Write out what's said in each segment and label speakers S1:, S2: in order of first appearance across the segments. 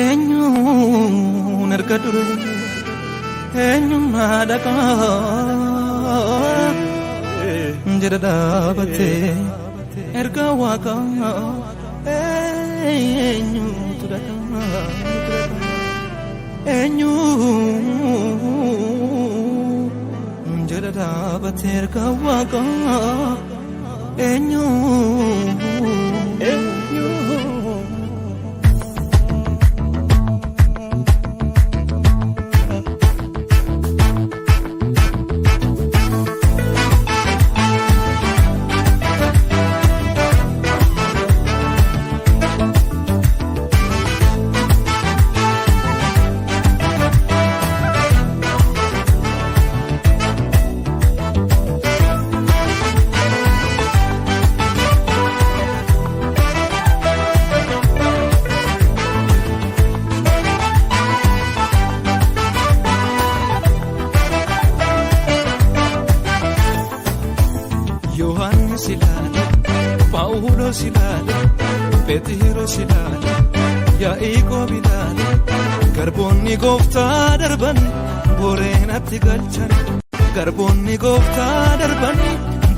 S1: eenyuun erga dure eenyummaa dhaqaa jedha dhaabattee erga waaqaa eenyuutu dhaqaa eenyuun jedha dhaabattee erga waaqaa eenyuun. Paulos ilaale, Petiros ilaale, Yaaqoob ilaale, garboonni gooftaa darban boreenatti galchan, garboonni gooftaa darban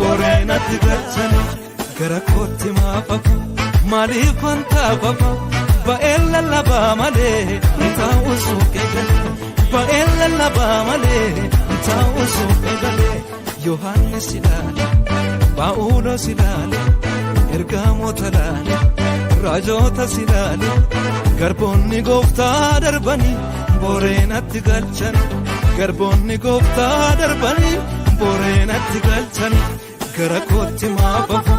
S1: boreenatti galchan, gara kootti maafafa, maaliif wantaafafa, ba'een lallabaa malee taa'u suuqee galee, ba'een lallabaa malee taa'u suuqee galee, Yohaannis ilaale, Paulos ilaale. Ergamoota ilaale, raajotas ilaale, garboonni gooftaa darbanii boreenatti galchan, garboonni gooftaa darbanii boreenatti galchan, gara kootti maafafa,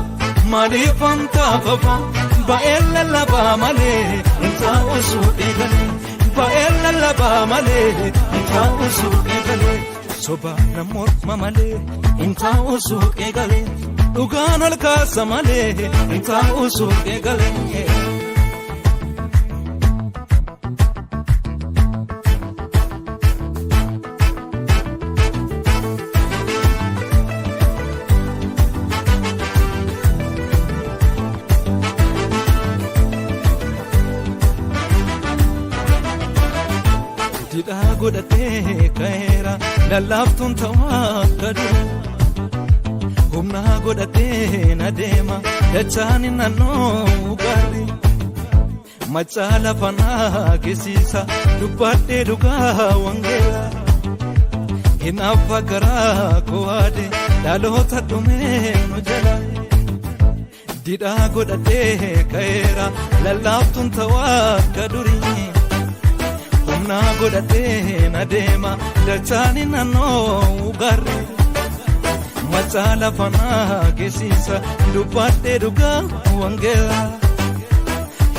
S1: maaliif wantaafafa, ba'een lallabaa malee taa'u suuqee galee, ba'een lallabaa malee taa'u suuqee galee, sobaa nama morma malee taa'u suuqee galee. Dhugaan ol kaasa malee taa'u suuqee galee. Didhaa godhatee ka'eera lallaaftuun ta'aa gadu. Humna godhatee na deema dachaani naannoo gaarii machaa lafa naa keessiisa dubbadhee dhugaa wangeela hinaafa garaa kowaade dhaloota dhumee nu jala didhaa godhatee ka'eera lallaaftuun ta'aa akka durii humna godhatee na deema dachaani naannoo gaarii. Machaa lafa naa keessiisa dubbadhee dhugaa wangeela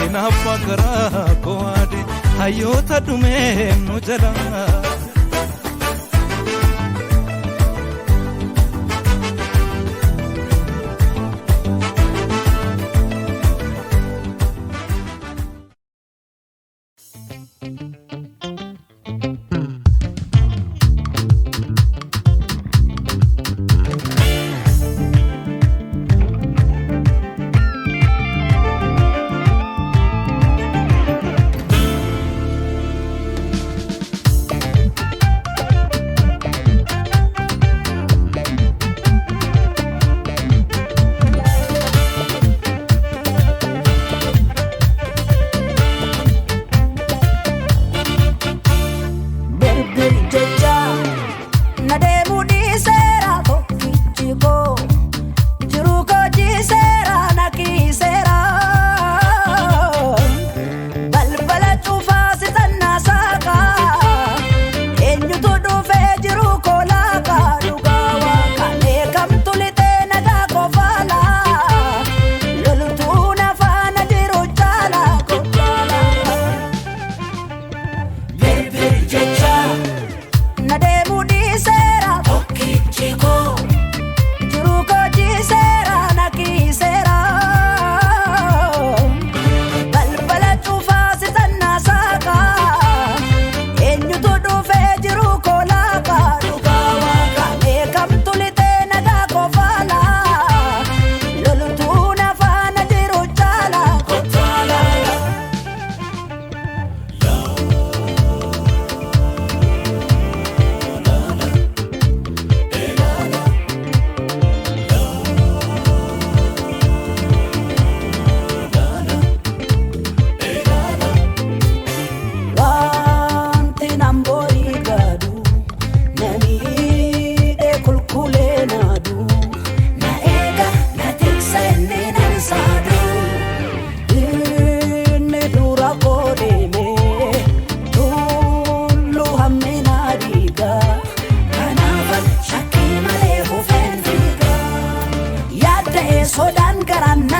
S1: hinaafa garaa kowaade hayyoota dhumee nu jala.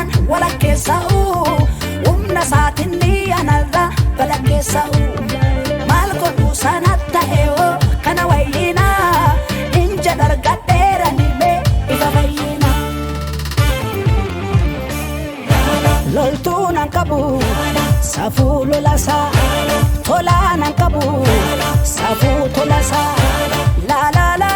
S2: tanan wala keessa'u humna saatinni anarra bala keessa'u maal godhu sanatta eewoo kana wayyina inja dargadheera nime ifa fayyina loltuun an qabu safuu lolasa tolaan an qabu safuu tolasa la la la